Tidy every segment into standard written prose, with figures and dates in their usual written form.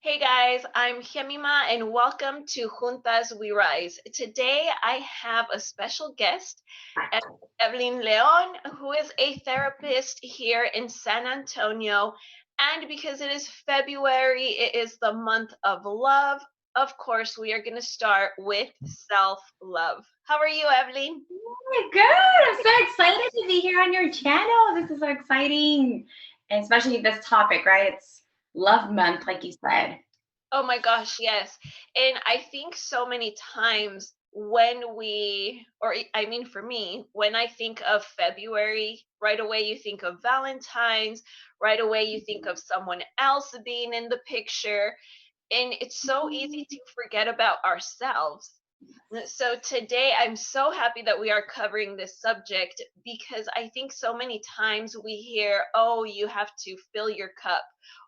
Hey guys, I'm Gemima and welcome to Juntas We Rise. Today I have a special guest, Evelyn Leon, who is a therapist here in San Antonio. And because it is February, it is the month of love. Of course, we are going to start with self love. How are you, Evelyn? Good. I'm so excited to be here on your channel. This is so exciting. And especially this topic, right? It's love month, like you said. Oh my gosh, yes. And I think so many times when I mean, for me, when I think of February, right away you think of Valentine's, right away you think of someone else being in the picture. And it's so easy to forget about ourselves. So today I'm so happy that we are covering this subject because I think so many times we hear, oh, you have to fill your cup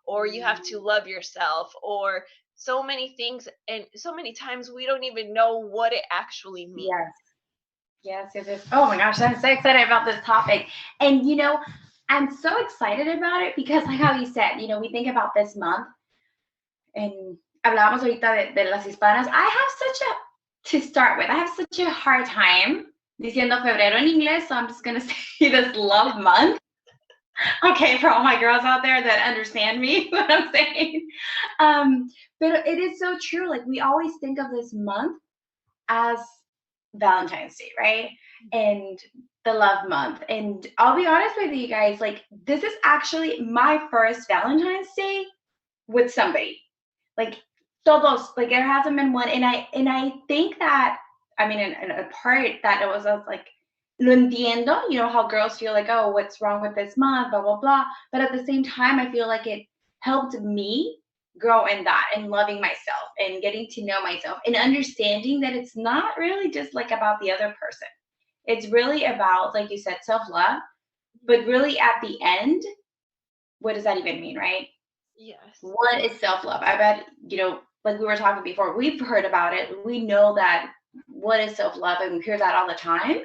or you have to love yourself or so many things. And so many times we don't even know what it actually means. Yes. Yes. Oh my gosh, I'm so excited about this topic. And I'm so excited about it because like how you said, we think about this month and hablábamos ahorita de las hispanas. To start with, I have such a hard time diciendo febrero en inglés, so I'm just going to say this love month. Okay, for all my girls out there that understand me, what I'm saying. But it is so true. Like we always think of this month as Valentine's Day, right? And the love month. And I'll be honest with you guys, like this is actually my first Valentine's Day with somebody. Like todos, like there hasn't been one. And I think that I mean in a part that it was like lo entiendo, how girls feel like, oh, what's wrong with this month, blah, blah, blah. But at the same time, I feel like it helped me grow in that and loving myself and getting to know myself and understanding that it's not really just like about the other person. It's really about, like you said, self love. But really at the end, what does that even mean, right? Yes. What is self love? I bet, like we were talking before, we've heard about it. We know that what is self love, and we hear that all the time.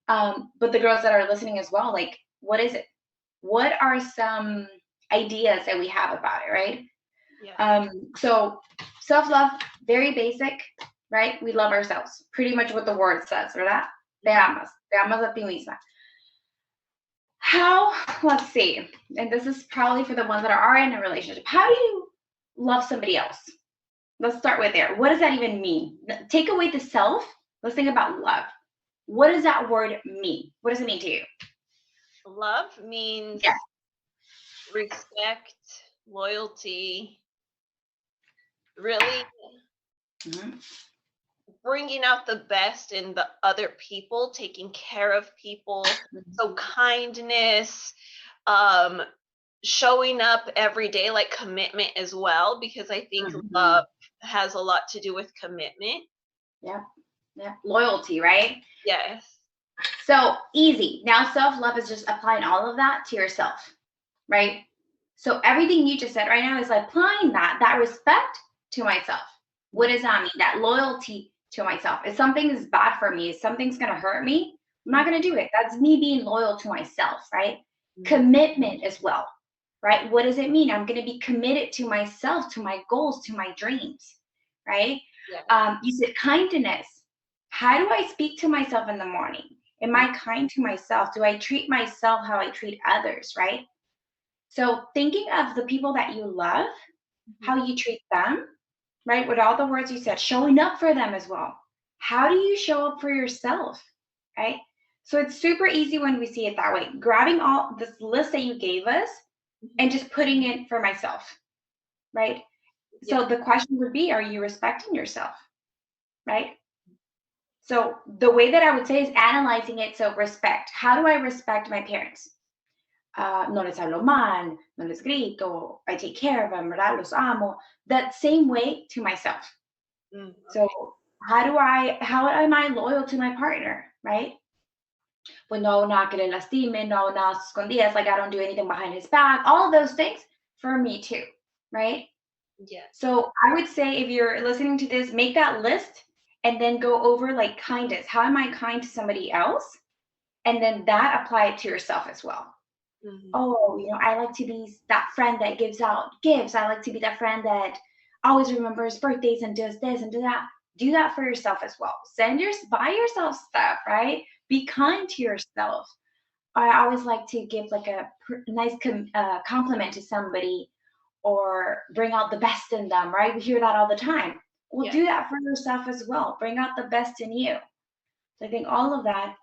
But the girls that are listening as well, like, what is it? What are some ideas that we have about it, right? Yes. So self love, very basic, right? We love ourselves. Pretty much what the word says, ¿verdad? Te amas a ti misma. How, let's see, and this is probably for the ones that are in a relationship. How do you love somebody else? Let's start with there. What does that even mean? Take away the self. Let's think about love. What does that word mean? What does it mean to you? Love means Yeah. respect, loyalty, really Mm-hmm. bringing out the best in the other people, taking care of people. So kindness, um, showing up every day, like commitment as well, because I think Mm-hmm. love has a lot to do with commitment. Yeah. Yeah. Loyalty, right? Yes. So easy. Now, self love is just applying all of that to yourself, right? So everything you just said right now is applying that respect to myself. What does that mean? That loyalty to myself. If something is bad for me, if something's going to hurt me, I'm not going to do it. That's me being loyal to myself, right? Commitment as well, right? What does it mean? I'm going to be committed to myself, to my goals, to my dreams, right? Yes. You said kindness. How do I speak to myself in the morning? Am I kind to myself? Do I treat myself how I treat others, right? So thinking of the people that you love, how you treat them, right? With all the words you said, showing up for them as well. How do you show up for yourself, right? So it's super easy when we see it that way. Grabbing all this list that you gave us and just putting it for myself, right? So the question would be, are you respecting yourself, right? So the way that I would say is analyzing it. So respect. How do I respect my parents? No les hablo mal, no les grito, I take care of them, ¿verdad? Los amo. That same way to myself. Okay. So how am I loyal to my partner, right? Pues no hago nada que le lastime, no hago nada escondidas, like I don't do anything behind his back, all of those things for me too, right? Yes. So I would say if you're listening to this, make that list and then go over like kindness. How am I kind to somebody else? And then that apply it to yourself as well. Oh, I like to be that friend that gives out gifts. I like to be that friend that always remembers birthdays and does this and do that. Do that for yourself as well. Buy yourself stuff, right? Be kind to yourself. I always like to give like a nice compliment to somebody or bring out the best in them, right? We hear that all the time. Well, Yeah. do that for yourself as well. Bring out the best in you. So I think all of that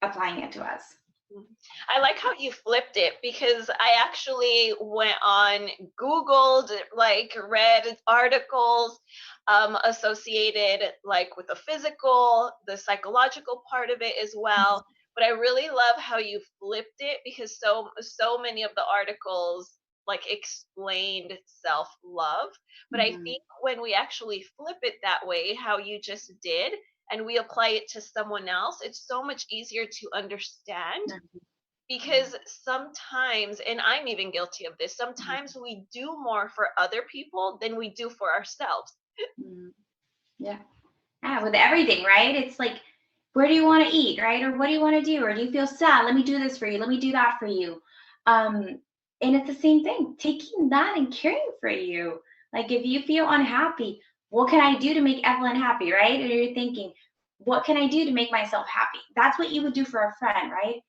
applying it to us. Mhm. I like how you flipped it because I actually went on, Googled, like read articles associated like with the physical, the psychological part of it as well. But I really love how you flipped it because so many of the articles like explained self-love. But I Mhm. think when we actually flip it that way, how you just did, and we apply it to someone else, it's so much easier to understand because sometimes, and I'm even guilty of this, sometimes we do more for other people than we do for ourselves. Mhm. Yeah. Yeah, with everything, right? It's like, where do you want to eat, right? Or what do you want to do? Or do you feel sad? Let me do this for you. Let me do that for you. Um, and it's the same thing, taking that and caring for you. Like if you feel unhappy, what can I do to make Evelyn happy, right? Or you're thinking, what can I do to make myself happy? That's what you would do for a friend, right?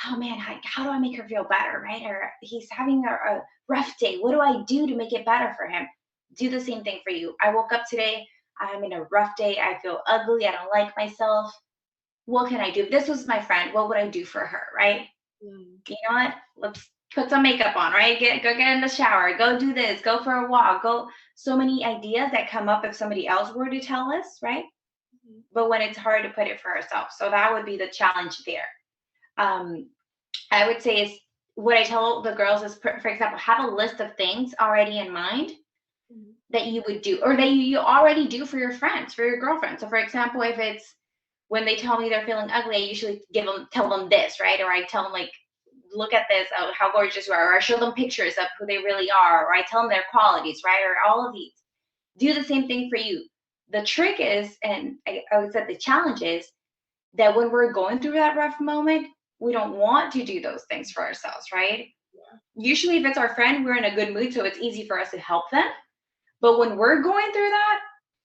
Oh man, how do I make her feel better, right? Or he's having a rough day. What do I do to make it better for him? Do the same thing for you. I woke up today, I'm in a rough day. I feel ugly. I don't like myself. What can I do? If this was my friend, what would I do for her, right? Mm. You know what? Let's put some makeup on, right? Go get in the shower. Go do this. Go for a walk. Go. So many ideas that come up if somebody else were to tell us, right? Mhm. But when it's hard to put it for ourselves, so that would be the challenge there. Um, I would say is what I tell the girls is, for example, have a list of things already in mind Mhm. that you would do or that you already do for your friends, for your girlfriends. So for example, if it's when they tell me they're feeling ugly, I usually tell them this, right? Or I tell them like, look at this, oh, how gorgeous you are, or I show them pictures of who they really are, or I tell them their qualities, right? Or all of these. Do the same thing for you. The trick is, and I would say the challenge is that when we're going through that rough moment, we don't want to do those things for ourselves, right? Usually, if it's our friend, we're in a good mood, so it's easy for us to help them. But when we're going through that,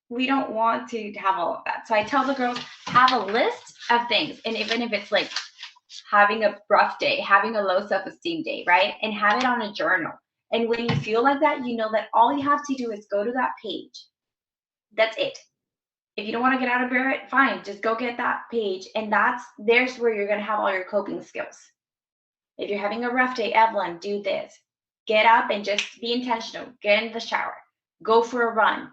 we don't want to have all of that. So I tell the girls, have a list of things. And even if it's like having a rough day, having a low self-esteem day, right? And have it on a journal. And when you feel like that, you know that all you have to do is go to that page. That's it. If you don't want to get out of bed, fine, just go get that page. And there's where you're gonna have all your coping skills. If you're having a rough day, Evelyn, do this. Get up and just be intentional. Get in the shower. Go for a run.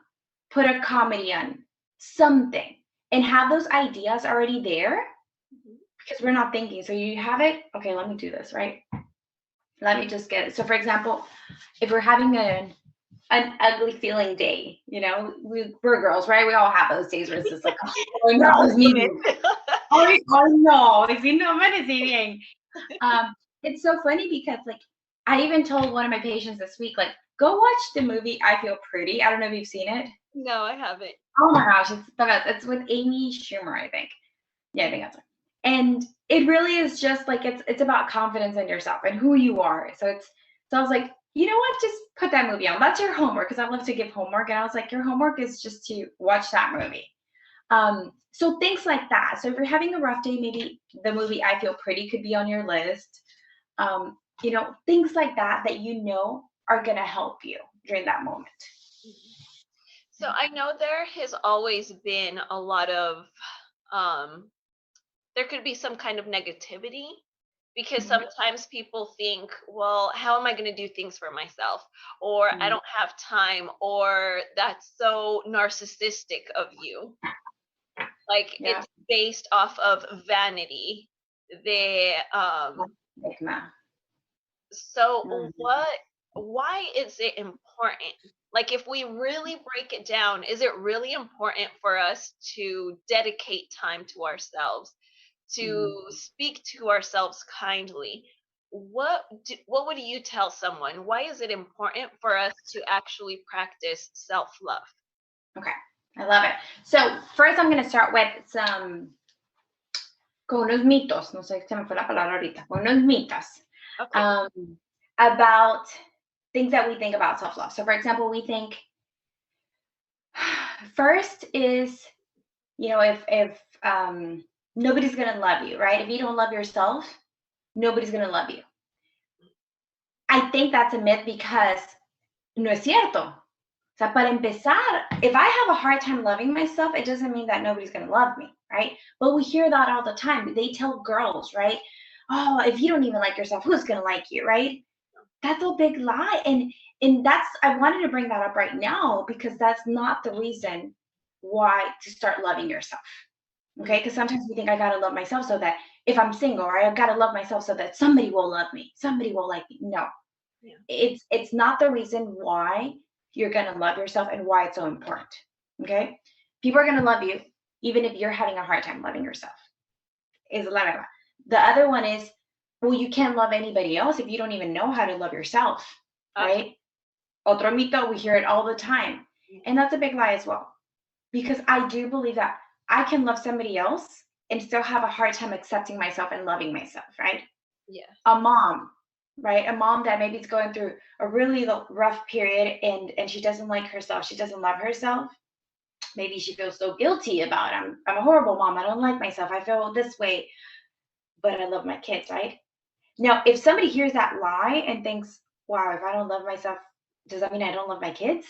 Put a comedy on. Something. And have those ideas already there Mhm. because we're not thinking. So you have it. Okay, let me do this, right? Let me just get it. So for example, if we're having an ugly feeling day, we're girls, right? We all have those days where it's just like, oh We're no, all it's me. human. Oh no, si no amanecí bien. It's so funny because like I even told one of my patients this week, like, go watch the movie I Feel Pretty. I don't know if you've seen it. No, I haven't. Oh my gosh, it's the best. It's with Amy Schumer, I think. Yeah, I think that's it. And it really is just like it's about confidence in yourself and who you are. So I was like, you know what? Just put that movie on. That's your homework because I love to give homework. And I was like, your homework is just to watch that movie. So things like that. So if you're having a rough day, maybe the movie I Feel Pretty could be on your list. Things like that you know are gonna help you during that moment. Mhm. So I know there has always been a lot of um there could be some kind of negativity because Mhm. sometimes people think, well, how am I going to do things for myself? Or I Mhm. don't have time, or that's so narcissistic of you. Like Yeah, it's based off of vanity. The stigma. So Mhm. why is it important? Like if we really break it down, is it really important for us to dedicate time to ourselves, Mhm. to speak to ourselves kindly? What would you tell someone? Why is it important for us to actually practice self-love? Okay, I love it. So first, I'm gonna start with con unos mitos. No sé, se me fue la palabra ahorita. Con unos mitos Okay. um, about things that we think about self love. So, for example, we think First is, if nobody's gonna love you, right? If you don't love yourself, nobody's gonna love you. I think that's a myth because no es cierto. O sea, para empezar, if I have a hard time loving myself, it doesn't mean that nobody's going to love me, right? But we hear that all the time. They tell girls, right? Oh, if you don't even like yourself, who's going to like you, right? That's a big lie. And that's, I wanted to bring that up right now because that's not the reason why to start loving yourself. Okay? Because sometimes we think I got to love myself so that if I'm single, or I've got to love myself so that somebody will love me, somebody will like me. No, Yeah. it's not the reason why you're going to love yourself and why it's so important. Okay? People are going to love you even if you're having a hard time loving yourself. Is la verdad. The other one is, well, you can't love anybody else if you don't even know how to love yourself, right? Otro mito, we hear it all the time. And that's a big lie as well. Because I do believe that I can love somebody else and still have a hard time accepting myself and loving myself, right? Yeah. A mom, right? A mom that maybe is going through a really rough period and she doesn't like herself. She doesn't love herself. Maybe she feels so guilty about it. I'm a horrible mom. I don't like myself. I feel this way, but I love my kids, right? Now, if somebody hears that lie and thinks, wow, if I don't love myself, does that mean I don't love my kids?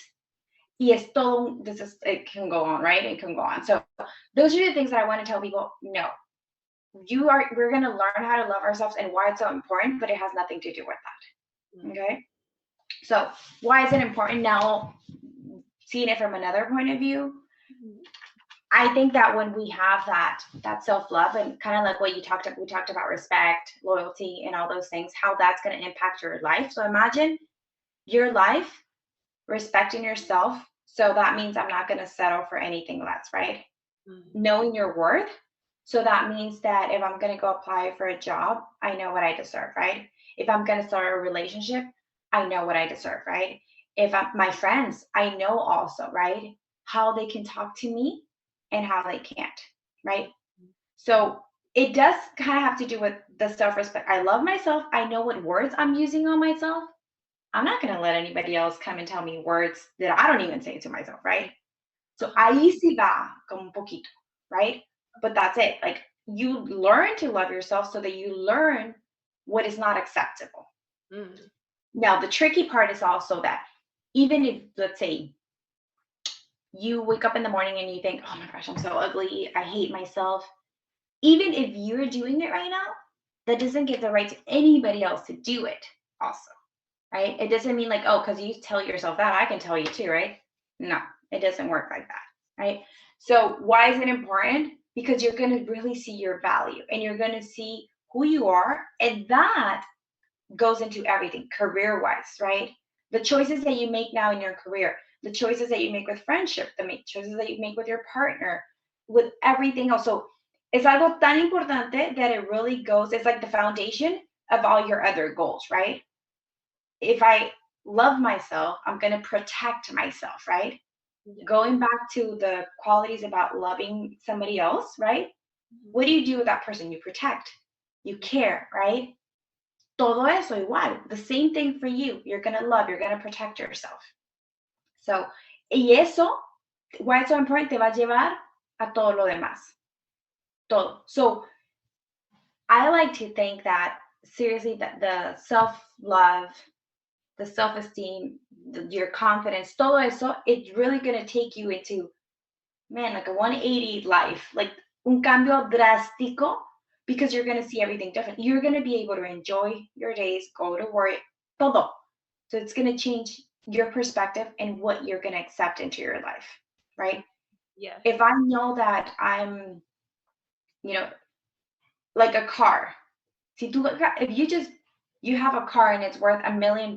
Yes, todo, this is, it can go on, right? It can go on. So those are the things that I want to tell people. No, we're going to learn how to love ourselves and why it's so important, but it has nothing to do with that. Okay. So why is it important now? Seeing it from another point of view, I think that when we have that self-love and kind of like what we talked about respect, loyalty, and all those things, how that's going to impact your life. So imagine your life respecting yourself. So that means I'm not going to settle for anything less, right? Knowing your worth. So that means that if I'm going to go apply for a job, I know what I deserve, right? If I'm going to start a relationship, I know what I deserve, right? If my friends, I know also, right? How they can talk to me and how they can't, right? So it does kind of have to do with the self respect. I love myself. I know what words I'm using on myself. I'm not going to let anybody else come and tell me words that I don't even say to myself, right? So ahí sí va como un poquito, right? But that's it. Like you learn to love yourself so that you learn what is not acceptable. Now, the tricky part is also that even if, let's say, you wake up in the morning and you think, oh my gosh, I'm so ugly. I hate myself. Even if you're doing it right now, that doesn't give the right to anybody else to do it also, right? It doesn't mean like, oh, because you tell yourself that, I can tell you too, right? No, it doesn't work like that, right? So why is it important? Because you're going to really see your value and you're going to see who you are. And that goes into everything career wise, right? The choices that you make now in your career, the choices that you make with friendship, the choices that you make with your partner, with everything else. So it's algo tan importante that it really goes, it's like the foundation of all your other goals, right? If I love myself, I'm going to protect myself, right? Yeah. Going back to the qualities about loving somebody else, right? What do you do with that person? You protect, you care, right? Todo eso igual. The same thing for you. You're going to love, you're going to protect yourself. So, y eso, why it's so important, te va a llevar a todo lo demás. Todo. So, I like to think that seriously, that the self-love, the self-esteem, your confidence, todo eso, it's really going to take you into, man, like a 180 life, like un cambio drástico, because you're going to see everything different. You're going to be able to enjoy your days, go to work, todo. So it's going to change your perspective and what you're going to accept into your life, right? Yeah. If I know that I'm, like a car. If you have a car and it's worth $1 million,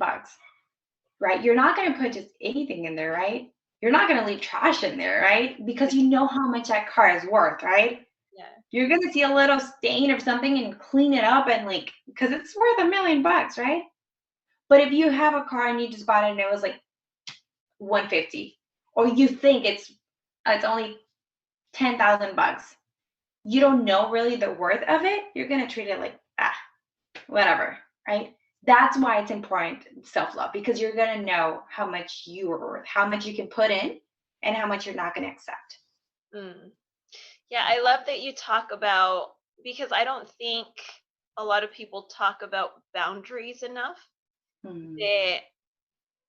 right? You're not going to put just anything in there, right? You're not going to leave trash in there, right? Because you know how much that car is worth, right? Yeah. You're going to see a little stain or something and clean it up and because it's worth $1 million, right? But if you have a car and you just bought it and it was like 150, or you think it's only 10,000 bucks, you don't know really the worth of it, you're going to treat it like, whatever, right? That's why it's important, self-love, because you're going to know how much you are worth, how much you can put in, and how much you're not going to accept. Mm. Yeah, I love that you talk about, because I don't think a lot of people talk about boundaries enough. Mm. That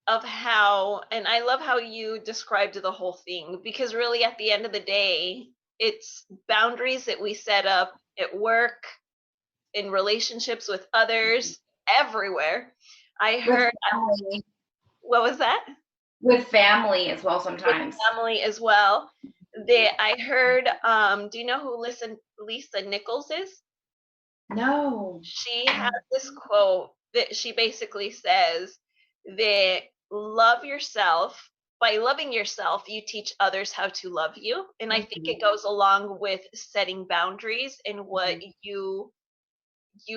of how, and I love how you described the whole thing, because really at the end of the day, it's boundaries that we set up at work, in relationships with others, everywhere. I With heard, family, what was that? with family as well With sometimes. family as well. That I heard, do you know who Lisa Nichols is? No. She has this quote that she basically says that love yourself. By loving yourself, you teach others how to love you. And I think Mhm. it goes along with setting boundaries and what you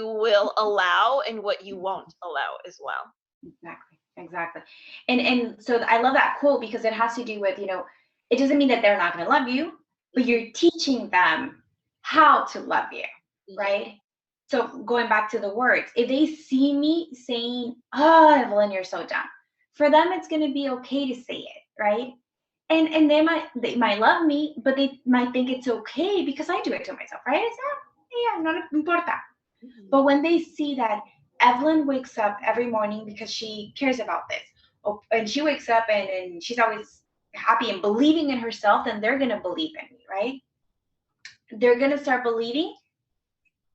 will allow and what you won't allow as well. Exactly. Exactly. And so I love that quote because it has to do with, it doesn't mean that they're not going to love you, but Mhm. you're teaching them how to love you, Yeah. right? So going back to the words, if they see me saying, "Oh, Evelyn, you're so dumb," for them it's going to be okay to say it, right? And they might love me, but they might think it's okay because I do it to myself, right? It's not, yeah, no importa. Mhm. But when they see that Evelyn wakes up every morning because she cares about this, and she wakes up and she's always happy and believing in herself, then they're going to believe in me, right? They're going to start believing,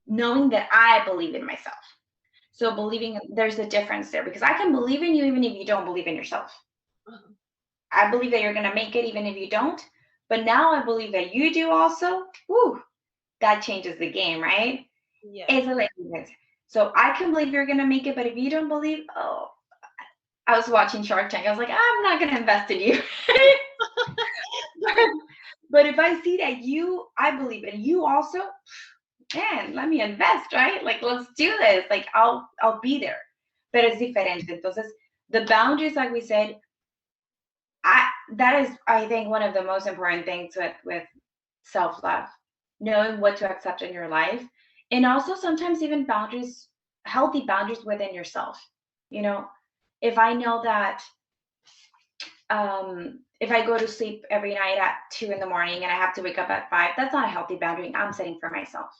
knowing that I believe in myself. So believing, there's a difference there because I can believe in you even if you don't believe in yourself. Uh-huh. I believe that you're going to make it even if you don't. But now I believe that you do also. Woo, that changes the game, right? Yeah. It's like this. So I can believe you're gonna make it, but if you don't believe, oh, I was watching Shark Tank. I was like, I'm not gonna invest in you. But if I see that I believe in you also, man, let me invest, right? Like, let's do this. Like, I'll be there. But it's diferente. Entonces, the boundaries, like we said, that is, I think, one of the most important things with self love, knowing what to accept in your life, and also sometimes even boundaries, healthy boundaries within yourself. You know, if I know that if I go to sleep every night at 2 in the morning and I have to wake up at 5, that's not a healthy boundary I'm setting for myself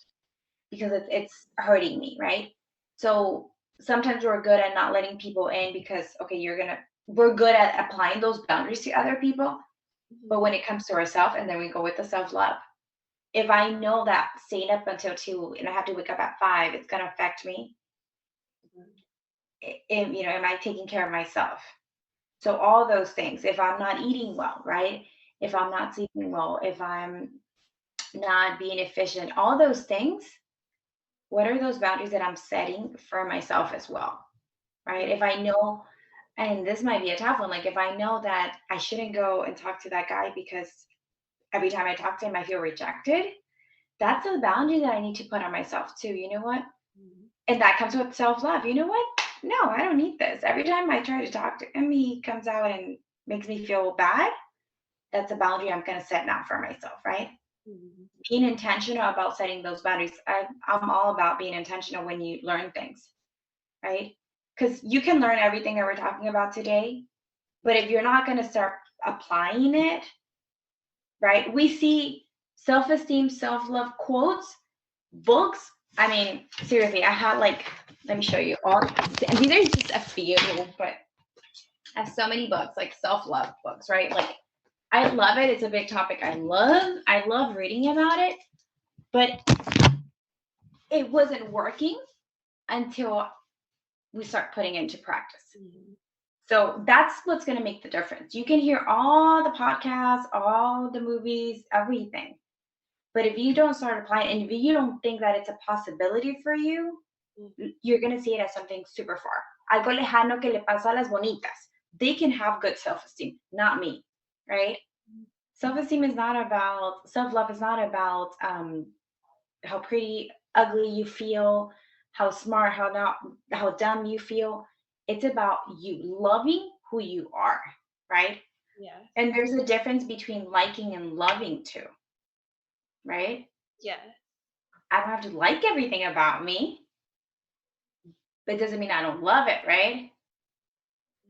because it's hurting me, right? So sometimes we're good at not letting people in because okay, we're good at applying those boundaries to other people, but Mhm. when it comes to ourselves, and then we go with the self love. If I know that staying up until 2 and I have to wake up at 5, it's gonna affect me, am I taking care of myself? So all those things, if I'm not eating well, right? If I'm not sleeping well, if I'm not being efficient, all those things, what are those boundaries that I'm setting for myself as well, right? Mhm. If I know, and this might be a tough one, like if I know that I shouldn't go and talk to that guy because every time I talk to him, I feel rejected, that's a boundary that I need to put on myself too. You know what? Mhm. And that comes with self love. You know what? No, I don't need this. Every time I try to talk to him, he comes out and makes me feel bad. That's a boundary I'm going to set now for myself, right? Mhm. Being intentional about setting those boundaries. I'm all about being intentional when you learn things, right? Because you can learn everything that we're talking about today, but if you're not going to start applying it, right? We see self esteem, self love quotes, books. I mean, seriously, I had like, let me show you all. And these are just a few, but I have so many books, like self love books, right? Like, I love it. It's a big topic. I love reading about it, but it wasn't working until we start putting it into practice. Mhm. So that's what's going to make the difference. You can hear all the podcasts, all the movies, everything. But if you don't start applying, and if you don't think that it's a possibility for you, Mhm. you're going to see it as something super far. Algo lejano que le pasa a las bonitas. They can have good self esteem, not me, right? Self esteem is not about, self love is not about how pretty, ugly you feel, how smart, how dumb you feel. It's about you loving who you are, right? Yes. And there's a difference between liking and loving too, right? Yes. I don't have to like everything about me, but it doesn't mean I don't love it, right?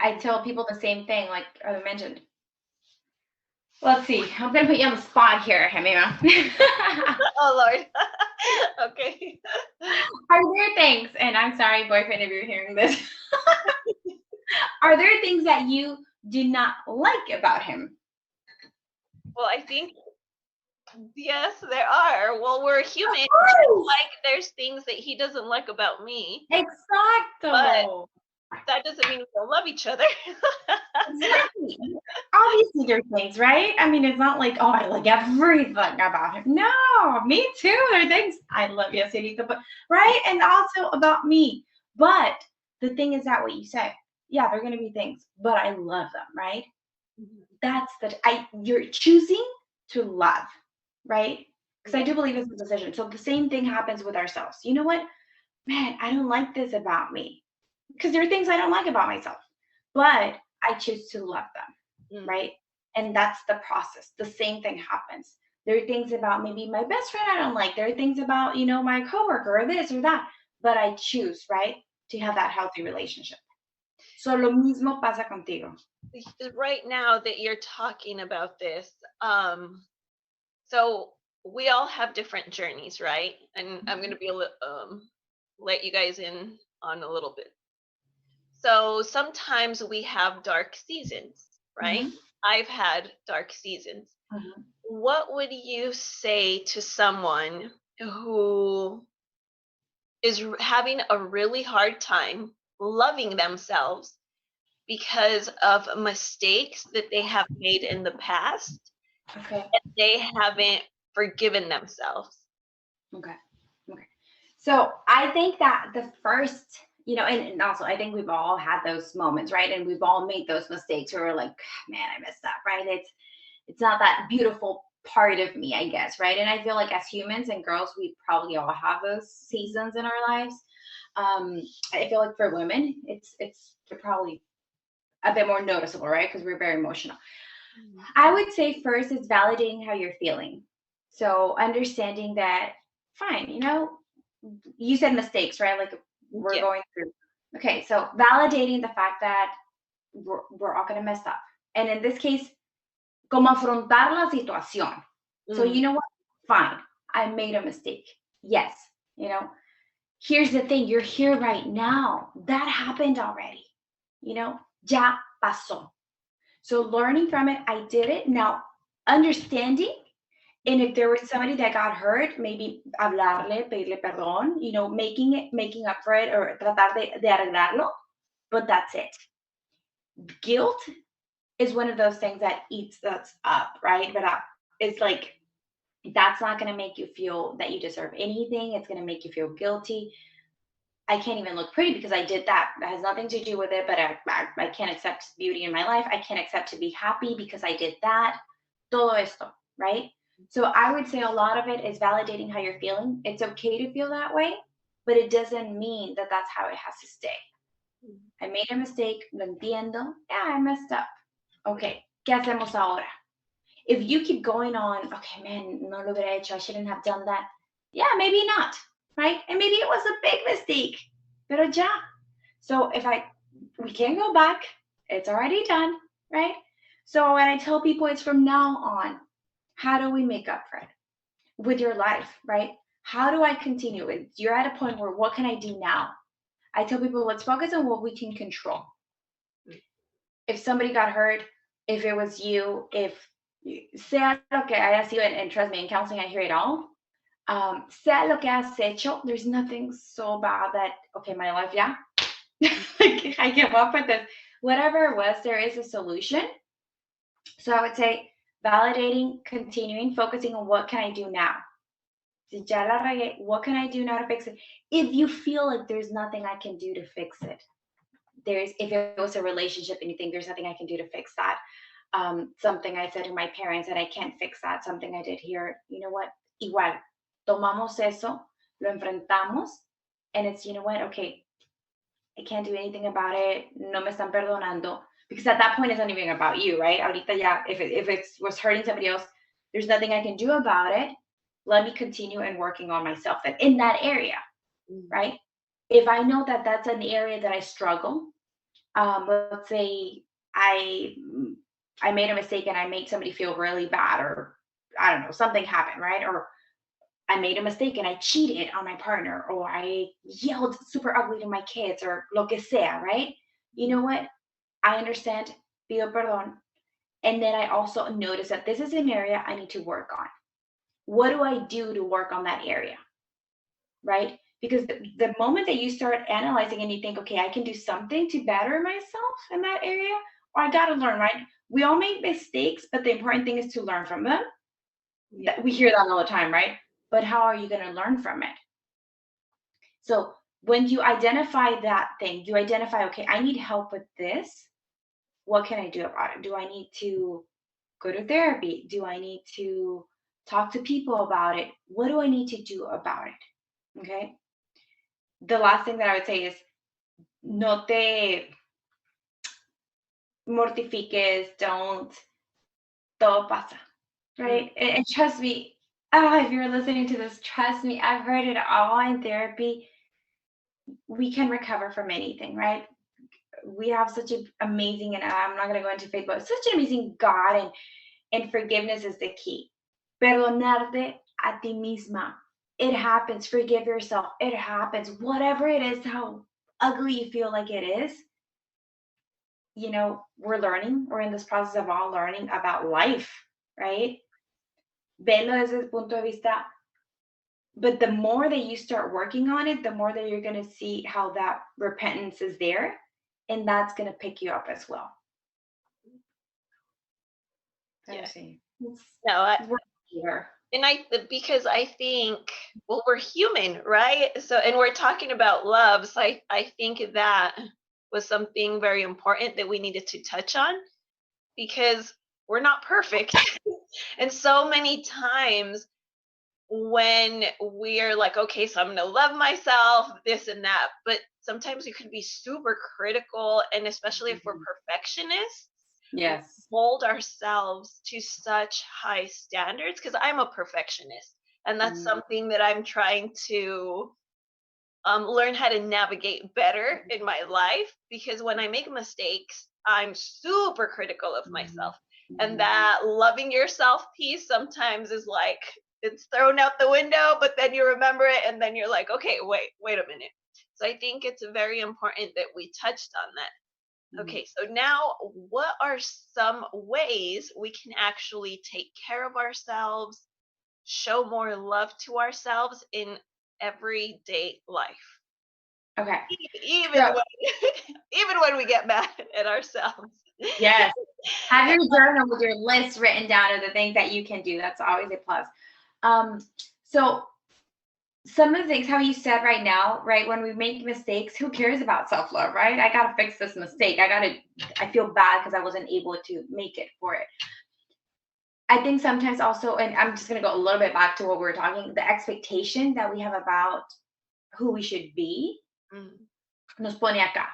I Mhm. tell people the same thing, like I mentioned. Let's see. I'm gonna put you on the spot here, Hemima. Oh Lord. Okay. Are there things, and I'm sorry, boyfriend, if you're hearing this, are there things that you do not like about him? Well, I think yes, there are. Well, we're Of human. course. Like there's things that he doesn't like about me, but Exacto. that doesn't mean we don't love each other. Exactly. Obviously, there's things, right? I mean, it's not like, oh, I like everything about him. No, me too. There are things I love you, Cielito, but right, and also about me. But the thing is that what you say, yeah, they're gonna be things, but I love them, right? That's the you're choosing to love, right? Because I Yeah. do believe it's a decision. So the same thing happens with ourselves. You know what? Man, I don't like this about me. Because there are things I don't like about myself, but I choose to love them, Mm. right? And that's the process. The same thing happens. There are things about maybe my best friend I don't like. There are things about, my coworker or this or that, but I choose, right, to have that healthy relationship. So lo mismo pasa contigo. Right now that you're talking about this, so we all have different journeys, right? And I'm gonna be a little let you guys in on a little bit. So sometimes we have dark seasons, right? Mm-hmm. I've had dark seasons. Mm-hmm. What would you say to someone who is having a really hard time loving themselves because of mistakes that they have made in the past? Okay. They haven't forgiven themselves. Okay. Okay. So I think that the first, and also I think we've all had those moments, right? And we've all made those mistakes where we're like, man, I messed up, right? It's not that beautiful part of me, I guess, right? And I feel like as humans and girls, we probably all have those seasons in our lives. Um, I feel like for women, it's they're probably a bit more noticeable, right? Because we're very emotional. Mhm. I would say first is validating how you're feeling. So understanding that, fine, you said mistakes, right? Like we're Yeah. going through. Okay, so validating the fact that we're all going to mess up. And in this case, como afrontar la situación. So Mm. you know what? Fine, I made a mistake. Yes, you know, here's the thing, you're here right now. That happened already. Ya pasó. So learning from it, I did it. Now understanding, and if there was somebody that got hurt, maybe hablarle, pedirle perdón, making up for it or tratar de arreglarlo, but that's it. Guilt is one of those things that eats us up, right? But it's like, that's not going to make you feel that you deserve anything. It's going to make you feel guilty. I can't even look pretty because I did that. That has nothing to do with it, but I can't accept beauty in my life. I can't accept to be happy because I did that. Todo esto, right? So I would say a lot of it is validating how you're feeling. It's okay to feel that way, but it doesn't mean that that's how it has to stay. I made a mistake, lo entiendo. Yeah, I messed up. Okay, ¿qué hacemos ahora? If you keep going on, okay, man, no lo hubiera hecho, I shouldn't have done that. Yeah, maybe not, right? And maybe it was a big mistake, pero ya. So we can't go back. It's already done, right? So when I tell people it's from now on, how do we make up for it with your life, right? How do I continue it? You're at a point where what can I do now? I tell people let's focus on what we can control. If somebody got hurt, if it was you, if sea lo que haya sido, and trust me, in counseling, I hear it all. Sea lo que has hecho, there's nothing so bad that, okay, my life, yeah, like, I give up with this. Whatever it was, there is a solution. So I would say validating, continuing, focusing on what can I do now? Si ya la regué, what can I do now to fix it? If you feel like there's nothing I can do to fix it, if it was a relationship and you think there's nothing I can do to fix that, something I said to my parents that I can't fix that, something I did here, you know what? Igual, tomamos eso, lo enfrentamos, and it's, you know what? Okay, I can't do anything about it. No me están perdonando. Because at that point, it's not even about you, right? Ahorita ya, if it was hurting somebody else, there's nothing I can do about it. Let me continue and working on myself in that area, Mm. right? If I know that that's an area that I struggle, let's say I I made a mistake and I made somebody feel really bad, or I don't know, something happened, right? Or I made a mistake and I cheated on my partner, or I yelled super ugly to my kids, or lo que sea, right? You know what? I understand, pido perdón. And then I also notice that this is an area I need to work on. What do I do to work on that area, right? Because the moment that you start analyzing and you think, okay, I can do something to better myself in that area, or I got to learn, right? We all make mistakes, but the important thing is to learn from them. Yeah. We hear that all the time, right? But how are you going to learn from it? So when you identify that thing, you identify, okay, I need help with this. What can I do about it? Do I need to go to therapy? Do I need to talk to people about it? What do I need to do about it? Okay. The last thing that I would say is no te mortifiques, don't, todo pasa, Mm. right? And trust me, if you're listening to this, trust me, I've heard it all in therapy. We can recover from anything, right? We have such an amazing, and I'm not going to go into faith, but such an amazing God, and forgiveness is the key. Perdonarte a ti misma. It happens. Forgive yourself. It happens. Whatever it is, how ugly you feel like it is, we're learning. We're in this process of all learning about life, right? Velo desde el punto de vista. But the more that you start working on it, the more that you're going to see how that repentance is there. And that's going to pick you up as well. Yeah. Let's see. No, We're here. and because I think, well, we're human, right? So, and we're talking about love. So I think that was something very important that we needed to touch on, because we're not perfect. And so many times when we're like, okay, so I'm going to love myself, this and that, but sometimes we can be super critical. And especially if we're perfectionists, Yes. hold ourselves to such high standards, because I'm a perfectionist, and that's something that I'm trying to learn how to navigate better in my life, because when I make mistakes, I'm super critical of myself. And that loving yourself piece sometimes is like it's thrown out the window, but then you remember it and then you're like, okay, wait a minute. So I think it's very important that we touched on that. Okay, so now what are some ways we can actually take care of ourselves, show more love to ourselves in everyday life? Okay. Even So, when even when we get mad at ourselves. yes. Have your journal with your list written down of the things that you can do. That's always a plus. So some of the things, how you said right now, right? When we make mistakes, who cares about self-love, right? I gotta fix this mistake. I feel bad because I wasn't able to make it for it. I think sometimes also, and I'm just gonna go a little bit back to what we were talking, the expectation that we have about who we should be nos pone acá.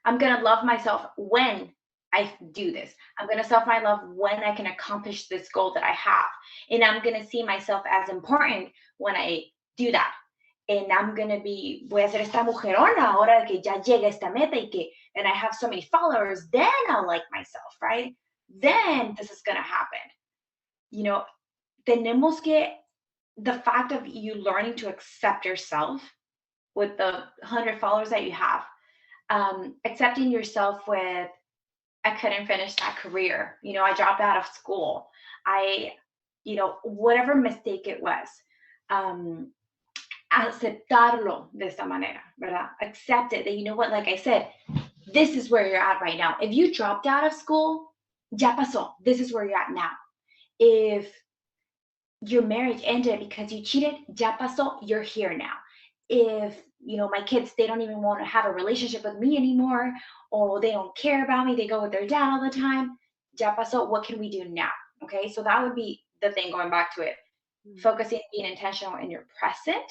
I'm gonna love myself when I do this. I'm gonna self my love when I can accomplish this goal that I have. And I'm gonna see myself as important when I do that. And I'm gonna voy a ser esta mujerona ahora que ya llega esta meta and I have so many followers, then I'll like myself, right? Then this is gonna happen. Tenemos que, the fact of you learning to accept yourself with the 100 followers that you have, accepting yourself with, I couldn't finish that career. I dropped out of school. Whatever mistake it was, aceptarlo de esta manera, ¿verdad? Accept it that, you know what, like I said, this is where you're at right now. If you dropped out of school, ya pasó. This is where you're at now. If your marriage ended because you cheated, ya pasó. You're here now. If my kids, they don't even want to have a relationship with me anymore, or they don't care about me, they go with their dad all the time, ya pasó. What can we do now? Okay, so that would be the thing, going back to it, focusing, being intentional in your present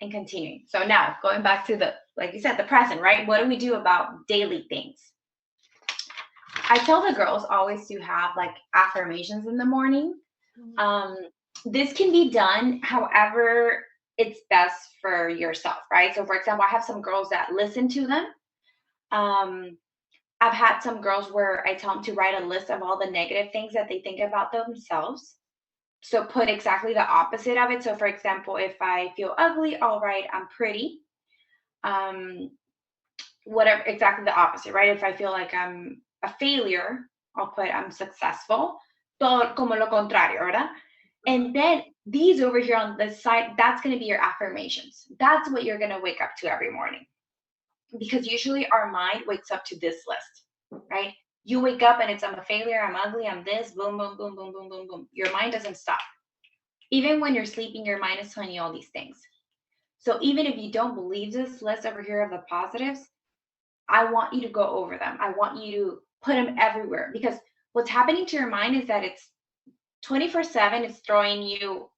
and continuing. So now going back to like you said, the present, right? What do we do about daily things? I tell the girls always to have like affirmations in the morning. This can be done however it's best for yourself, right? So for example, I have some girls that listen to them. I've had some girls where I tell them to write a list of all the negative things that they think about themselves. So put exactly the opposite of it. So for example, if I feel ugly, I'll write I'm pretty. Um, whatever, exactly the opposite, right? If I feel like I'm a failure, I'll put I'm successful. Todo como lo contrario, ¿verdad? Uh-huh. And then these over here on the side, that's going to be your affirmations. That's what you're going to wake up to every morning. Because usually our mind wakes up to this list, right? You wake up and it's I'm a failure, I'm ugly, I'm this, boom, boom, boom, boom, boom, boom, boom. Your mind doesn't stop. Even when you're sleeping, your mind is telling you all these things. So even if you don't believe this list over here of the positives, I want you to go over them. I want you to put them everywhere because what's happening to your mind is that it's 24/7. It's throwing you,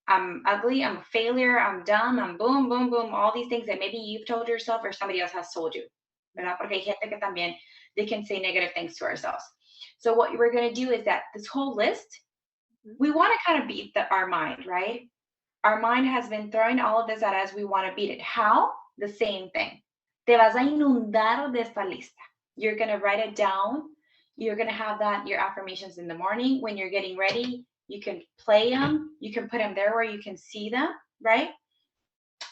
I'm ugly, I'm a failure, I'm dumb, I'm boom, boom, boom, all these things that maybe you've told yourself or somebody else has told you. ¿Verdad? Porque hay gente que también, they can say negative things to ourselves. So what we're going to do is that this whole list, Mhm. we want to kind of beat our mind, right? Our mind has been throwing all of this at us. We want to beat it. How? The same thing. Te vas a inundar de esta lista. You're going to write it down. You're going to have that, your affirmations in the morning. When you're getting ready, you can play them. You can put them there where you can see them, right?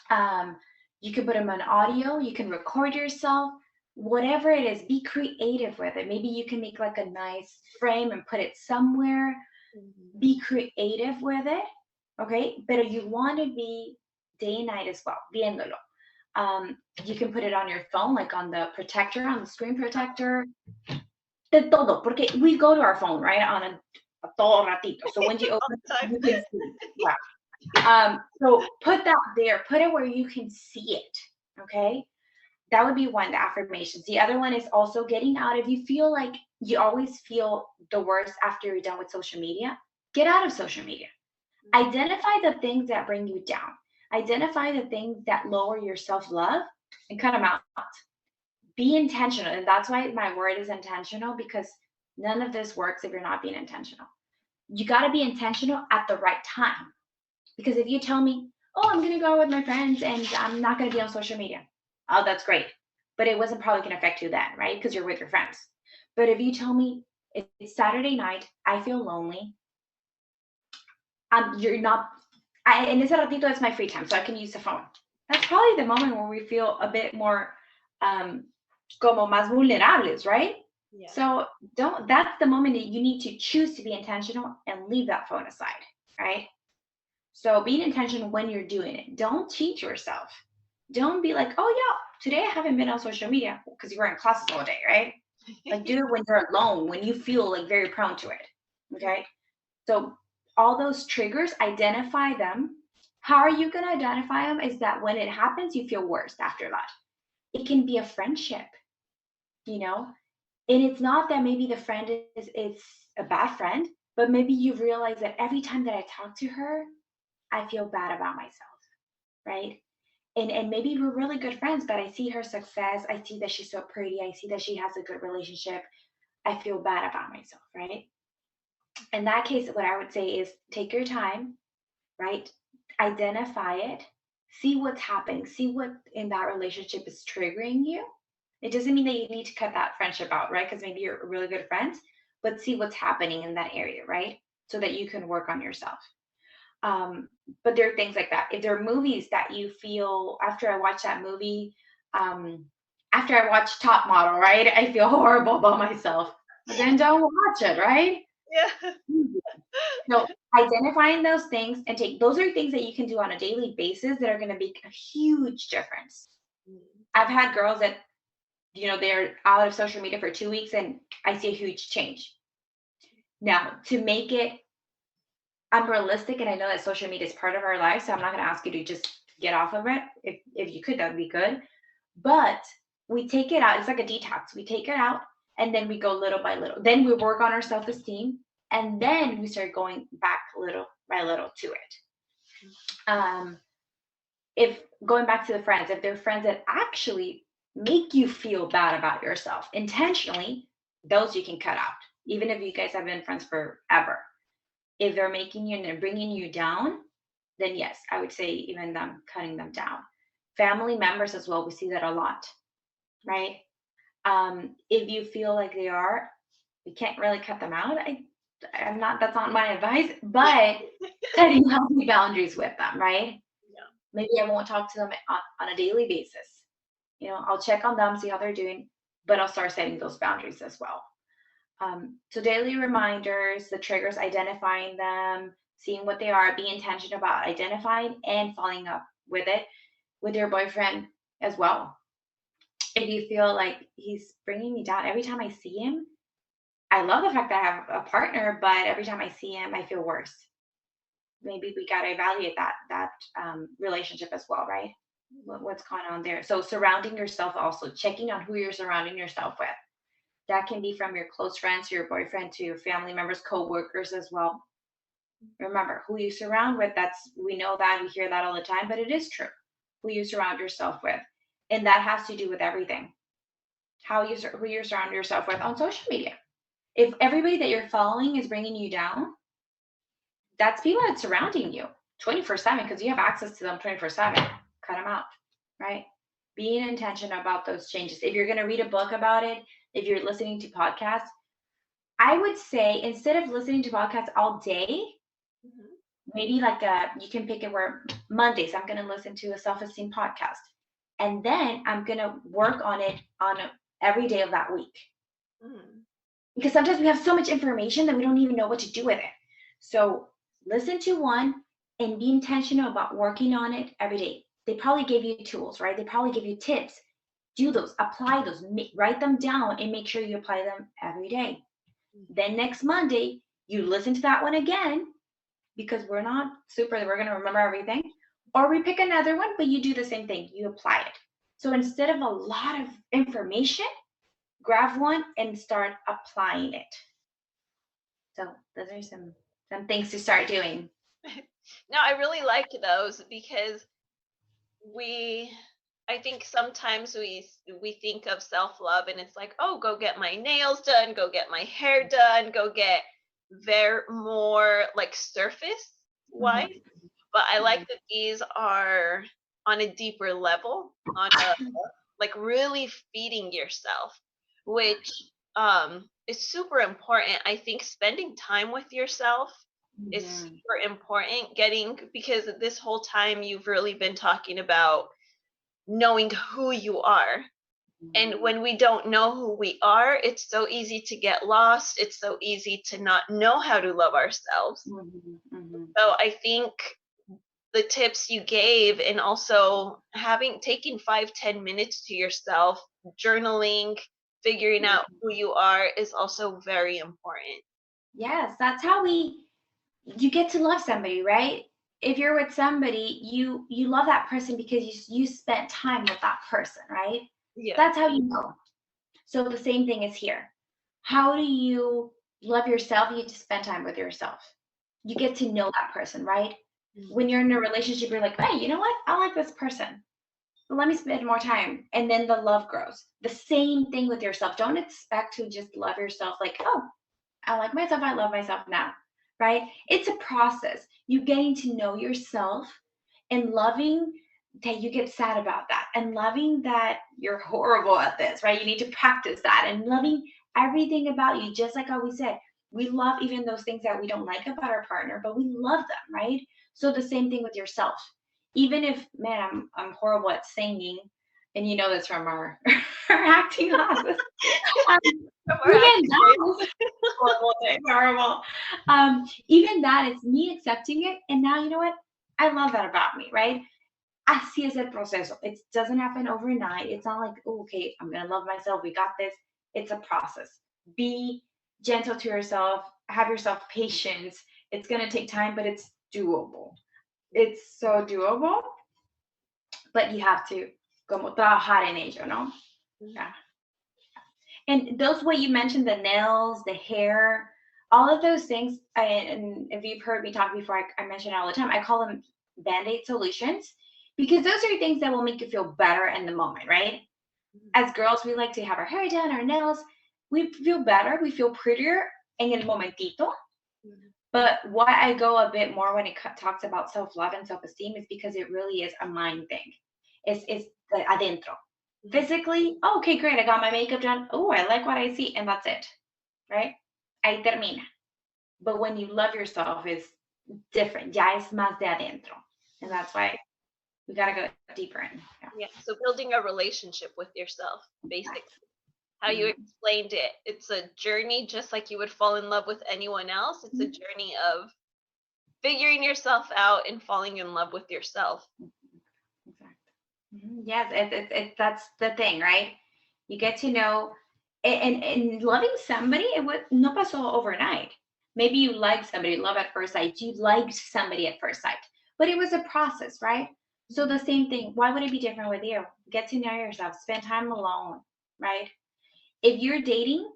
Um, you can put them on audio. You can record yourself. Whatever it is, be creative with it. Maybe you can make like a nice frame and put it somewhere. Mhm. Be creative with it, okay? But you want to be day and night as well, viéndolo. You can put it on your phone, like on the protector, on the screen protector, de todo, porque we go to our phone, right, on a todo ratito. So when you All open the it, time. you can see, yeah. So put that there, put it where you can see it, okay? That would be one, the affirmations. The other one is also getting out. If you feel like you always feel the worst after you're done with social media, get out of social media. Identify the things that bring you down. Identify the things that lower your self love and cut them out. Be intentional. And that's why my word is intentional because none of this works if you're not being intentional. You got to be intentional at the right time. Because if you tell me, oh, I'm going to go out with my friends and I'm not going to be on social media, oh, that's great. But it wasn't probably going to affect you then, right? Because you're with your friends. But if you tell me it's Saturday night, I feel lonely, you're not, and ese ratito is my free time, so I can use the phone. That's probably the moment where we feel a bit more um, como más vulnerables, right? Yeah. So that's the moment that you need to choose to be intentional and leave that phone aside, right? So being intentional when you're doing it. Don't cheat yourself. Don't be like, oh yeah, today I haven't been on social media because you were in classes all day, right? Like do it when you're alone, when you feel like very prone to it. Okay. So all those triggers, identify them. How are you going to identify them? Is that when it happens, you feel worse after that. It can be a friendship, you know, and it's not that maybe the friend is a bad friend, but maybe you realize that every time that I talk to her, I feel bad about myself, right? And maybe we're really good friends, but I see her success. I see that she's so pretty. I see that she has a good relationship. I feel bad about myself, right? In that case, what I would say is take your time, right? Identify it, see what's happening, see what in that relationship is triggering you. It doesn't mean that you need to cut that friendship out, right? Because maybe you're really good friends, but see what's happening in that area, right? So that you can work on yourself. Um, but there are things like that. If there are movies that you feel after I watch that movie, um, after I watch Top Model, right? I feel horrible about myself. Then don't watch it, right? Yeah. So identifying those things and take those are things that you can do on a daily basis that are going to make a huge difference. Mm. I've had girls that they're out of social media for 2 weeks and I see a huge change. Now to make it unrealistic, and I know that social media is part of our life, so I'm not going to ask you to just get off of it. If you could, that would be good. But we take it out. It's like a detox. We take it out and then we go little by little. Then we work on our self esteem and then we start going back little by little to it. Um, if going back to the friends, if they're friends that actually make you feel bad about yourself intentionally, those you can cut out, even if you guys have been friends forever. If they're making you and they're bringing you down, then yes, I would say even them cutting them down. Family members as well, we see that a lot, right? If you feel like they are, you can't really cut them out. I'm not, that's not my advice, but setting healthy boundaries with them, right? Yeah. Maybe I won't talk to them on a daily basis. I'll check on them, see how they're doing, but I'll start setting those boundaries as well. So daily reminders, the triggers, identifying them, seeing what they are, be intentional about identifying and following up with it with your boyfriend as well. If you feel like he's bringing me down every time I see him, I love the fact that I have a partner, but every time I see him, I feel worse. Maybe we got to evaluate that relationship as well, right? What's going on there? So surrounding yourself, also checking on who you're surrounding yourself with. That can be from your close friends to your boyfriend to your family members, co-workers as well. Remember, who you surround with, we know that, we hear that all the time, but it is true. Who you surround yourself with. And that has to do with everything. Who you surround yourself with on social media. If everybody that you're following is bringing you down, that's people that's surrounding you 24/7 because you have access to them 24/7. Cut them out, right? Being intentional about those changes. If you're going to read a book about it, if you're listening to podcasts, I would say instead of listening to podcasts all day, Mhm. maybe you can pick it where Mondays I'm going to listen to a self-esteem podcast, and then I'm going to work on it every day of that week. Mhm. Because sometimes we have so much information that we don't even know what to do with it. So listen to one and be intentional about working on it every day. They probably give you tools, right? They probably give you tips. Do those, apply those, write them down, and make sure you apply them every day. Then next Monday, you listen to that one again because we're not we're going to remember everything. Or we pick another one, but you do the same thing, you apply it. So instead of a lot of information, grab one and start applying it. So those are some things to start doing. No, I really like those because we I think sometimes we think of self-love and it's like, "Oh, go get my nails done, go get my hair done, go get very more like surface wise." Mhm, But I like mhm, that these are on a deeper level, on a like really feeding yourself, which is super important. I think spending time with yourself is mhm, super important, getting because this whole time you've really been talking about knowing who you are. And when we don't know who we are, it's so easy to get lost. It's so easy to not know how to love ourselves. mhm, mhm. So I think the tips you gave and also having taking 5-10 minutes to yourself, journaling, figuring out Mhm. who you are is also very important. Yes, that's how you get to love somebody, right? If you're with somebody, you love that person because you spent time with that person, right? Yeah. That's how you know. So the same thing is here. How do you love yourself? You just spend time with yourself. You get to know that person, right? Mm. When you're in a relationship, you're like, hey, you know what? I like this person. Let me spend more time. And then the love grows. The same thing with yourself. Don't expect to just love yourself like, oh, I like myself. I love myself now, right? It's a process. You getting to know yourself and loving that you get sad about that and loving that you're horrible at this, right? You need to practice that and loving everything about you, just like how we said. We love even those things that we don't like about our partner, but we love them, right? So the same thing with yourself. Even if, man, I'm horrible at singing, and you know this from our, our acting classes. Um, From our even acting that is horrible thing, horrible. Even that is me accepting it, and now you know what? I love that about me, right? Así es el proceso. It doesn't happen overnight. It's not like, oh, okay, I'm gonna love myself. We got this. It's a process. Be gentle to yourself. Have yourself patience. It's gonna take time, but it's doable. It's so doable, but you have to como trabajar en ello, ¿no? Mhm. Yeah. And those what you mentioned, the nails, the hair, all of those things, and if you've heard me talk before, I mention it all the time. I call them band-aid solutions because those are things that will make you feel better in the moment, right? Mhm. As girls, we like to have our hair done, our nails. We feel better, we feel prettier en el momentito. Mhm. But why I go a bit more when it talks about self-love and self-esteem is because it really is a mind thing. It's the adentro. Physically, oh, okay, great. I got my makeup done. Oh, I like what I see. And that's it, right? Ahí termina. But when you love yourself, it's different. Ya es más de adentro. And Mhm. that's why we got to go deeper in. Yeah. Yeah. So building a relationship with yourself, basically. Exactly. How you Mhm. explained it. It's a journey just like you would fall in love with anyone else. It's a Mhm. journey of figuring yourself out and falling in love with yourself. Exactly. Yes, that's the thing, right? You get to know, and loving somebody, it would no pasó overnight. Maybe you like somebody, love at first sight. You liked somebody at first sight, but it was a process, right? So Mhm. the same thing. Why would it be different with you? Get to know yourself. Spend time alone, right? If you're dating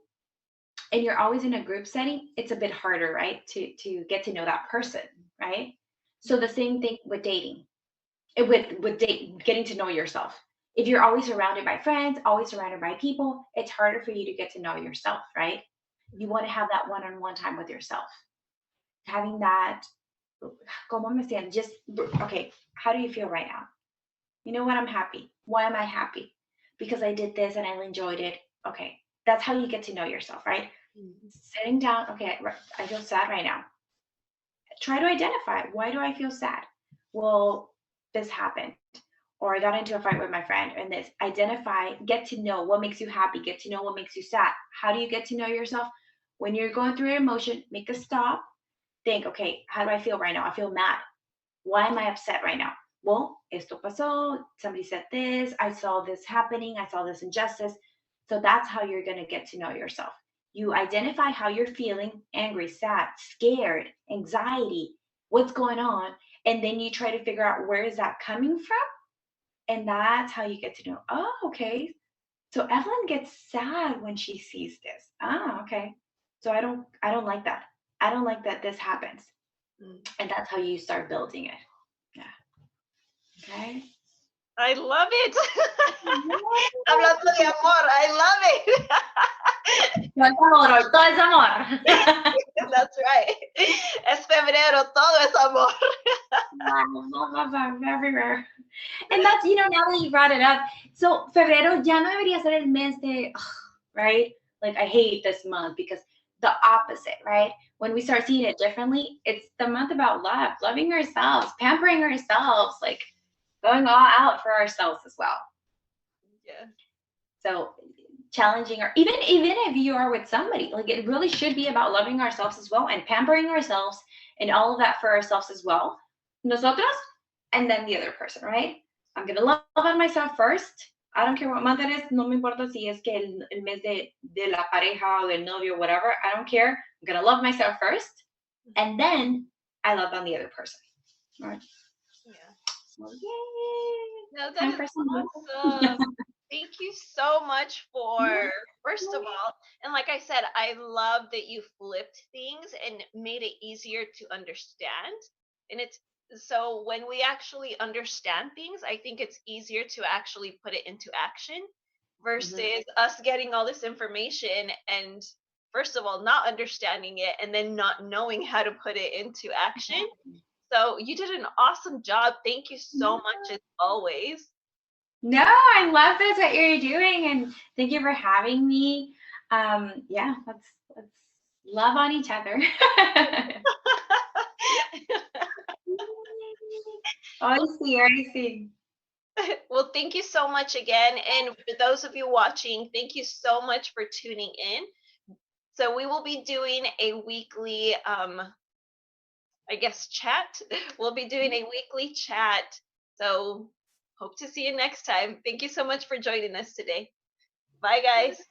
and you're always in a group setting, it's a bit harder, right? To get to know that person, right? So the same thing with dating getting to know yourself. If you're always surrounded by friends, always surrounded by people, it's harder for you to get to know yourself, right? You want to have that one-on-one time with yourself. Having that, como me siento? Just okay. How do you feel right now? You know what? I'm happy. Why am I happy? Because I did this and I enjoyed it. Okay, that's how you get to know yourself, right? Mhm. Sitting down. Okay, I feel sad right now. Try to identify, why do I feel sad? Well, this happened, or I got into a fight with my friend, and this. Identify, get to know what makes you happy, get to know what makes you sad. How do you get to know yourself? When you're going through an emotion, make a stop, think, okay, how do I feel right now? I feel mad. Why am I upset right now? Well, esto pasó, somebody said this, I saw this happening, I saw this injustice. So that's how you're going to get to know yourself. You identify how you're feeling, angry, sad, scared, anxiety, what's going on, and then you try to figure out where is that coming from, and that's how you get to know, oh, okay. So Evelyn gets sad when she sees this. Ah, okay. So I don't like that. I don't like that this happens. Mm. And that's how you start building it. Yeah. Okay. I love it. Hablando de amor, I love it. Todo es amor, hoy todo es amor. That's right. Es febrero, todo es amor. Love everywhere. And that's, now that you brought it up, so febrero ya no debería ser el mes de, ugh, right? Like, I hate this month because the opposite, right? When we start seeing it differently, it's the month about love, loving ourselves, pampering ourselves, like going all out for ourselves as well. Yeah. So challenging, or even if you are with somebody, like it really should be about loving ourselves as well and pampering ourselves and all of that for ourselves as well. Nosotros and then the other person, right? I'm gonna love on myself first. I don't care what month it is. No me importa si es que el mes de la pareja o del novio, whatever. I don't care. I'm gonna love myself first, and then I love on the other person. All right. Yeah. So yay! No, that Time is for some awesome. Thank you so much for, first of love. all, and like I said, I love that you flipped things and made it easier to understand. And it's so when we actually understand things, I think it's easier to actually put it into action Mhm. versus us getting all this information and, first of all, not understanding it and then not knowing how to put it into action. So you did an awesome job. Thank you so much as always. No, I love this what you're doing, and thank you for having me. Yeah, let's love on each other. I see, I see. Well, thank you so much again. And for those of you watching, thank you so much for tuning in. So we will be doing a weekly I guess chat. We'll be doing a weekly chat. So hope to see you next time. Thank you so much for joining us today. Bye guys.